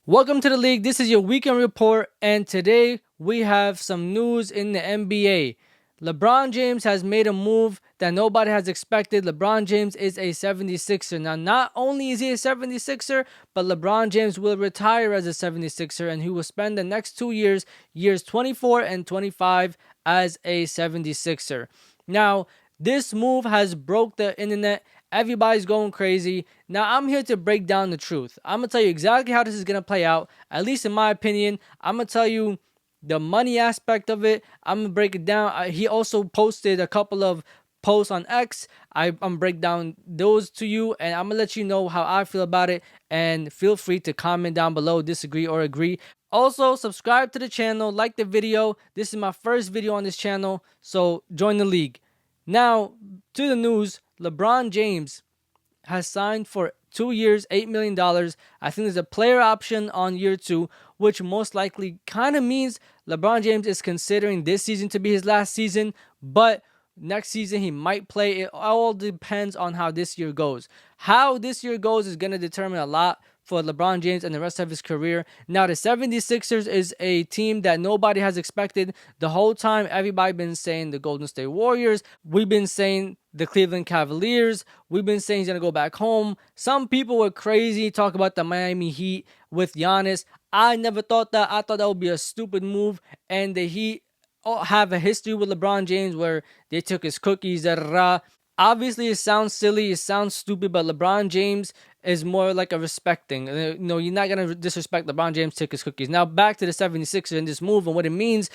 Welcome to the league. This is your weekend report, and today we have some news in the NBA. LeBron James has made a move that nobody has expected. LeBron James is a 76er. Now, not only is he a 76er, but LeBron James will retire as a 76er, and he will spend the next 2 years, years 24 and 25, as a 76er. Now, this move has broke the internet. Everybody's going crazy. Now, I'm here to break down the truth. I'm going to tell you exactly how this is going to play out, at least in my opinion. I'm going to tell you the money aspect of it. I'm going to break it down. He also posted a couple of posts on X. I'm break down those to you, and I'm going to let you know how I feel about it. And feel free to comment down below, disagree or agree. Also, subscribe to the channel, like the video. This is my first video on this channel, so join the league. Now, to the news. LeBron James has signed for 2 years, $8 million. I think there's a player option on year 2, which most likely kind of means LeBron James is considering this season to be his last season, but next season he might play. It all depends on how this year goes. How this year goes is going to determine a lot for LeBron James and the rest of his career. Now, the 76ers is a team that nobody has expected. The whole time, everybody been saying the Golden State Warriors. We've been saying the Cleveland Cavaliers. We've been saying he's going to go back home. Some people were crazy, talk about the Miami Heat with Giannis. I never thought that. I thought that would be a stupid move. And the Heat have a history with LeBron James where they took his cookies. Obviously, it sounds silly, it sounds stupid, but LeBron James is more like a respecting. No, you're not going to disrespect LeBron James, took his cookies. Now, back to the 76ers and this move and what it means.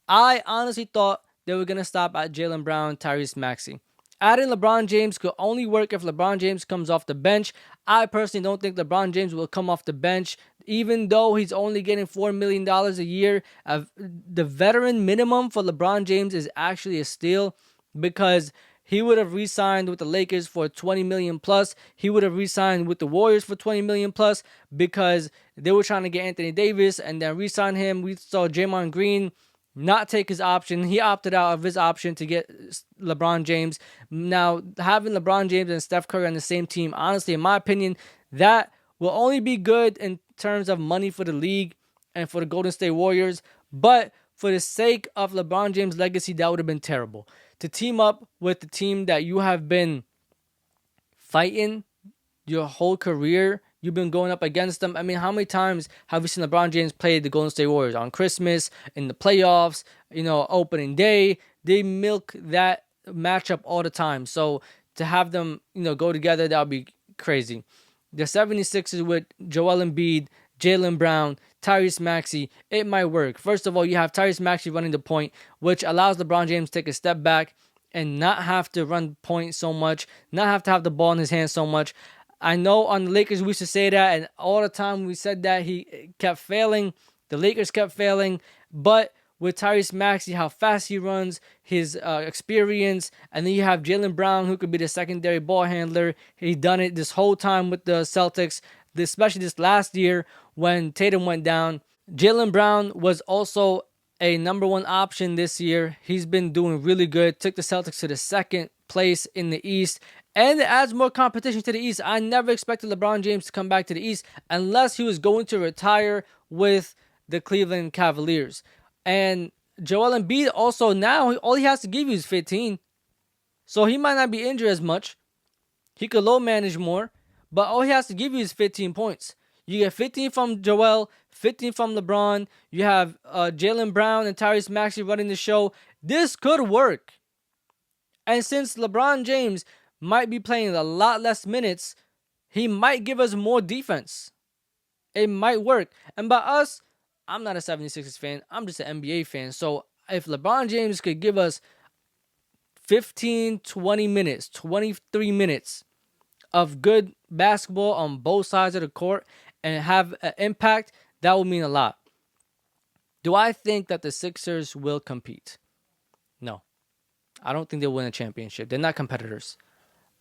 I honestly thought they were going to stop at Jaylen Brown, Tyrese Maxey. Adding LeBron James could only work if LeBron James comes off the bench. I personally don't think LeBron James will come off the bench, even though he's only getting $4 million a year. The veteran minimum for LeBron James is actually a steal because he would have re-signed with the Lakers for $20 million plus. He would have re-signed with the Warriors for $20 million plus because they were trying to get Anthony Davis and then re-sign him. We saw Draymond Green not take his option. He opted out of his option to get LeBron James. Now, having LeBron James and Steph Curry on the same team, honestly, in my opinion, that will only be good in terms of money for the league and for the Golden State Warriors. But for the sake of LeBron James' legacy, that would have been terrible. To team up with the team that you have been fighting your whole career, you've been going up against them. I mean, how many times have we seen LeBron James play the Golden State Warriors? On Christmas, in the playoffs, opening day. They milk that matchup all the time. So to have them, go together, that would be crazy. The 76ers with Joel Embiid, Jaylen Brown, Tyrese Maxey, it might work. First of all, you have Tyrese Maxey running the point, which allows LeBron James to take a step back and not have to run point so much, not have to have the ball in his hands so much. I know on the Lakers we used to say that, and all the time we said that he kept failing. The Lakers kept failing, but with Tyrese Maxey, how fast he runs, his experience, and then you have Jaylen Brown, who could be the secondary ball handler. He done it this whole time with the Celtics, especially this last year when Tatum went down. Jaylen Brown was also a number 1 option this year. He's been doing really good. Took the Celtics to the 2nd place in the East. And it adds more competition to the East. I never expected LeBron James to come back to the East unless he was going to retire with the Cleveland Cavaliers. And Joel Embiid also now, all he has to give you is 15. So he might not be injured as much. He could low manage more. But all he has to give you is 15 points. You get 15 from Joel, 15 from LeBron. You have Jaylen Brown and Tyrese Maxey running the show. This could work. And since LeBron James might be playing a lot less minutes, he might give us more defense. It might work. And by us, I'm not a 76ers fan. I'm just an NBA fan. So if LeBron James could give us 15, 20 minutes, 23 minutes of good basketball on both sides of the court and have an impact, that would mean a lot. Do I think that the Sixers will compete? No. I don't think they'll win a championship. They're not competitors.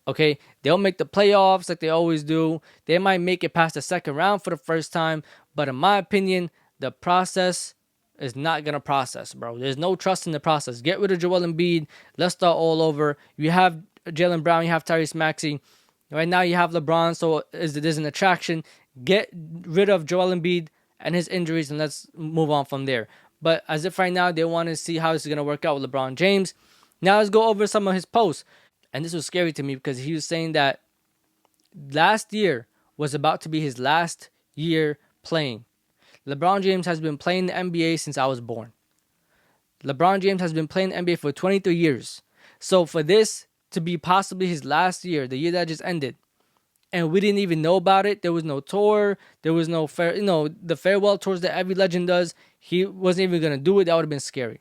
Okay? They'll make the playoffs like they always do. They might make it past the 2nd round for the first time. But in my opinion, the process is not going to process, bro. There's no trust in the process. Get rid of Joel Embiid. Let's start all over. You have Jaylen Brown. You have Tyrese Maxey. Right now you have LeBron, so there's an attraction. Get rid of Joel Embiid. and his injuries, and let's move on from there. But as if right now they want to see how this is going to work out with LeBron James. Now let's go over some of his posts. And this was scary to me because he was saying that last year was about to be his last year playing. LeBron James has been playing the NBA since I was born. LeBron James has been playing the NBA for 23 years. So for this to be possibly his last year, the year that just ended, and we didn't even know about it, there was no tour, there was no the farewell tours that every legend does, he wasn't even going to do it. That would have been scary.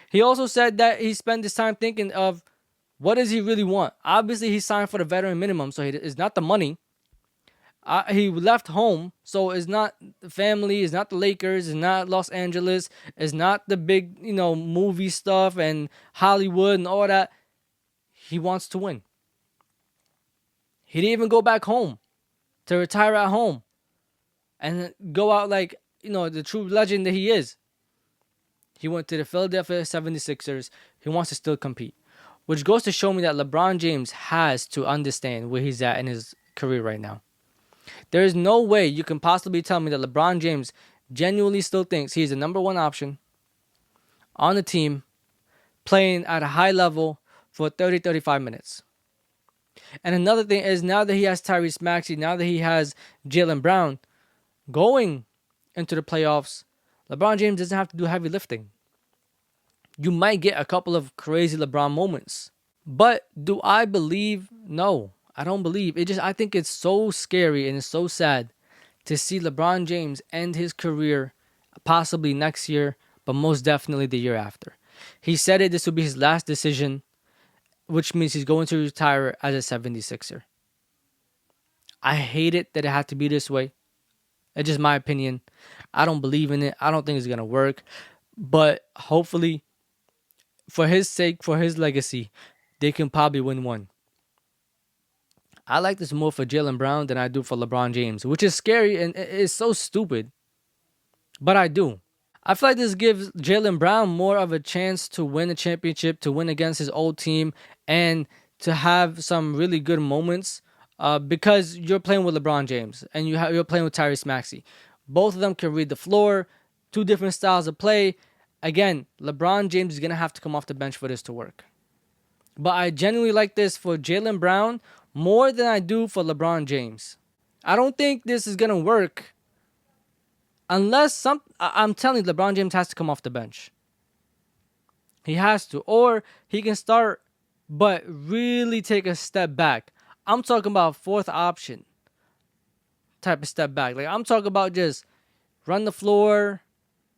He also said that he spent this time thinking of what does he really want. Obviously, he signed for the veteran minimum, so it's not the money. He left home, so it's not the family, it's not the Lakers, it's not Los Angeles, it's not the big, movie stuff and Hollywood and all that. He wants to win. He didn't even go back home to retire at home and go out like, the true legend that he is. He went to the Philadelphia 76ers. He wants to still compete, which goes to show me that LeBron James has to understand where he's at in his career right now. There is no way you can possibly tell me that LeBron James genuinely still thinks he's the number one option on the team, playing at a high level for 30, 35 minutes. And another thing is, now that he has Tyrese Maxey, now that he has Jaylen Brown going into the playoffs, LeBron James doesn't have to do heavy lifting. You might get a couple of crazy LeBron moments. But do I believe? No, I don't believe. I think it's so scary and it's so sad to see LeBron James end his career possibly next year, but most definitely the year after. He said this would be his last decision, which means he's going to retire as a 76er. I hate it that it had to be this way. It's just my opinion. I don't believe in it. I don't think it's going to work. But hopefully, for his sake, for his legacy, they can probably win one. I like this more for Jaylen Brown than I do for LeBron James, which is scary and it's so stupid. But I do. I feel like this gives Jaylen Brown more of a chance to win a championship, to win against his old team, and to have some really good moments because you're playing with LeBron James and you're playing with Tyrese Maxey. Both of them can read the floor, two different styles of play. Again, LeBron James is going to have to come off the bench for this to work. But I genuinely like this for Jaylen Brown more than I do for LeBron James. I don't think this is going to work unless I'm telling you, LeBron James has to come off the bench. He has to. Or he can start, but really take a step back. I'm talking about fourth option type of step back. Like, I'm talking about just run the floor,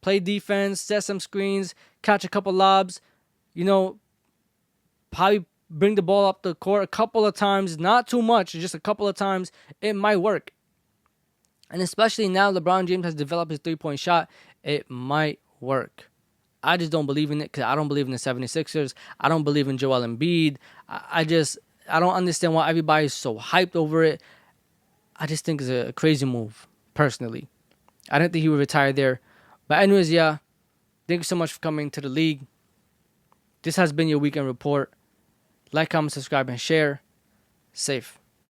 play defense, set some screens, catch a couple lobs, probably bring the ball up the court a couple of times, not too much, just a couple of times. It might work. And especially now LeBron James has developed his three-point shot, it might work. I just don't believe in it because I don't believe in the 76ers. I don't believe in Joel Embiid. I don't understand why everybody's so hyped over it. I just think it's a crazy move, personally. I didn't think he would retire there. But anyways, yeah, thank you so much for coming to the league. This has been your weekend report. Like, comment, subscribe, and share. Safe.